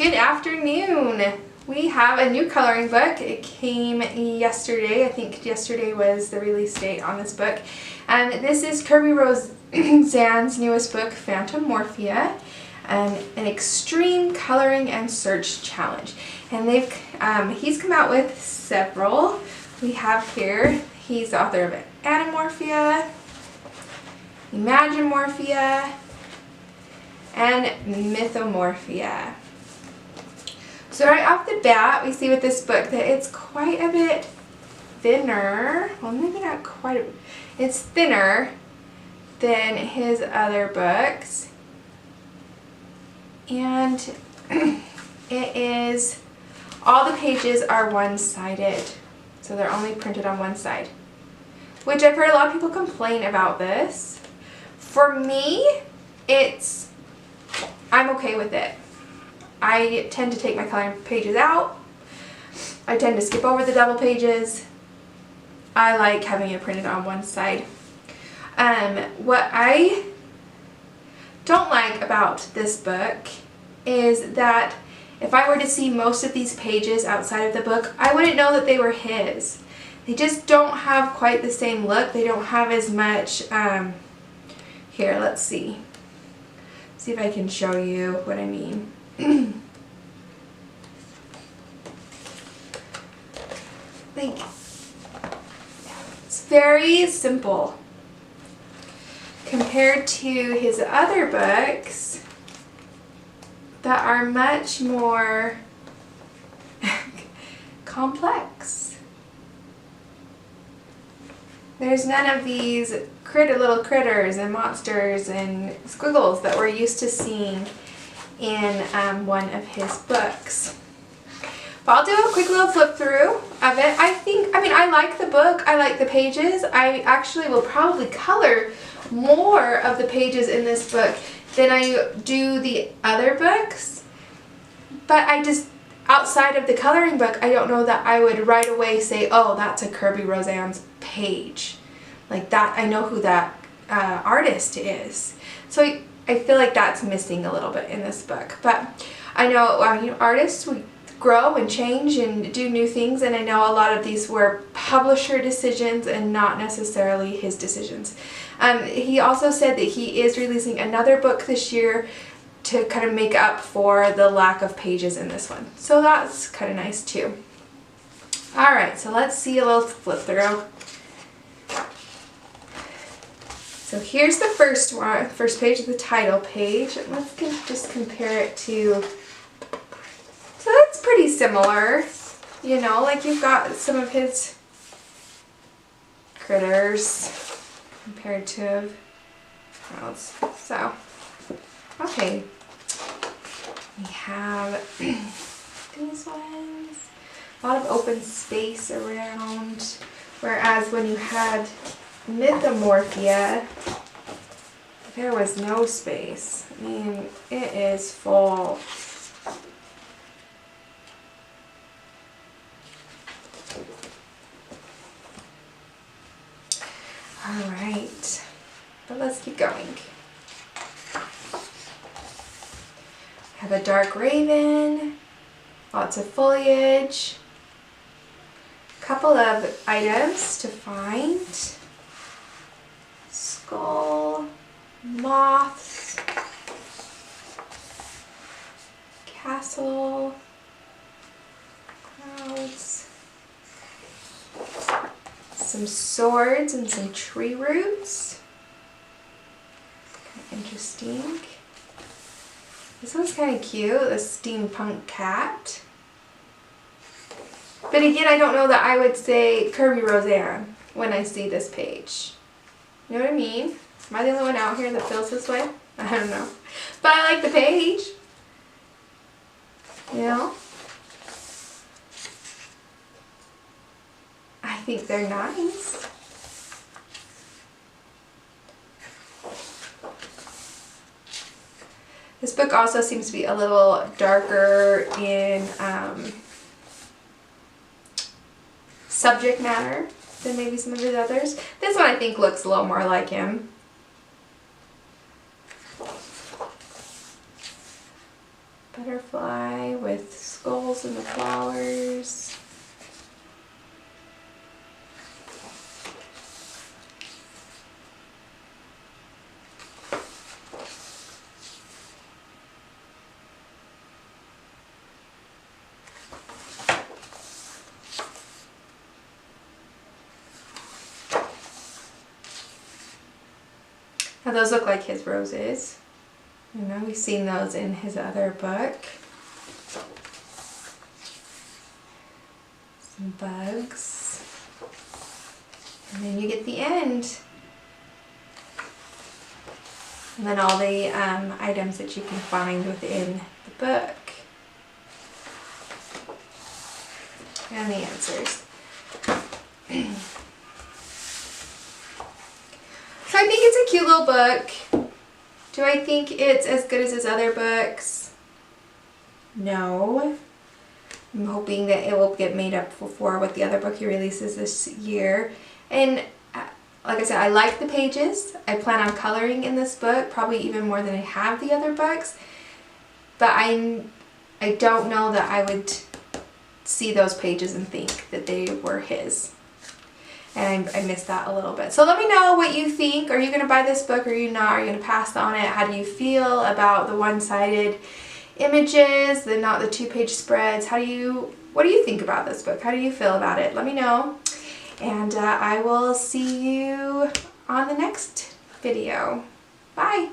Good afternoon. We have a new coloring book. It came yesterday. I think yesterday was the release date on this book. And this is Kerby Rosanes' newest book, Fantomorphia, an extreme coloring and search challenge. And he's come out with several. We have here, he's the author of Fantomorphia, Imaginemorphia, and Mythomorphia. So right off the bat, we see with this book that it's quite a bit thinner. Well, maybe not quite a bit. It's thinner than his other books. And it is, all the pages are one-sided. So they're only printed on one side. Which I've heard a lot of people complain about this. For me, I'm okay with it. I tend to take my coloring pages out. I tend to skip over the double pages. I like having it printed on one side. What I don't like about this book is that if I were to see most of these pages outside of the book, I wouldn't know that they were his. They just don't have quite the same look. They don't have as much, here, let's see. See if I can show you what I mean. Like, it's very simple compared to his other books that are much more complex. There's none of these little critters and monsters and squiggles that we're used to seeing in one of his books. But I'll do a quick little flip through of it. I like the book. I like the pages. I actually will probably color more of the pages in this book than I do the other books. But outside of the coloring book, I don't know that I would right away say, oh, that's a Kerby Rosanes page. Like that, I know who that artist is. So I feel like that's missing a little bit in this book. But I know artists would grow and change and do new things, and I know a lot of these were publisher decisions and not necessarily his decisions. He also said that he is releasing another book this year to kind of make up for the lack of pages in this one. So that's kind of nice too. Alright, so let's see a little flip through. So here's the first page, the title page. Let's just compare it to, so that's pretty similar, like you've got some of his critters compared to else. So, okay, we have these ones, a lot of open space around, whereas when you had Mythomorphia, there was no space. I mean, it is full. Alright, but let's keep going. I have a dark raven, lots of foliage, a couple of items to find. Skull, moths, castle, clouds, some swords and some tree roots. Kind of interesting. This one's kind of cute, a steampunk cat. But again, I don't know that I would say Kerby Rosanes when I see this page. You know what I mean? Am I the only one out here that feels this way? I don't know. But I like the page. I think they're nice. This book also seems to be a little darker in subject matter than maybe some of his others. This one I think looks a little more like him. Butterfly, petals and the flowers. Now those look like his roses. You know, we've seen those in his other book. Some bugs. And then you get the end. And then all the items that you can find within the book. And the answers. So I think it's a cute little book. Do I think it's as good as his other books? No. I'm hoping that it will get made up for what the other book he releases this year. And like I said, I like the pages. I plan on coloring in this book, probably even more than I have the other books. But I don't know that I would see those pages and think that they were his. And I missed that a little bit. So let me know what you think. Are you going to buy this book or are you not? Are you going to pass on it? How do you feel about the one-sided images, not the two-page spreads? What do you think about this book? How do you feel about it? Let me know. And I will see you on the next video. Bye.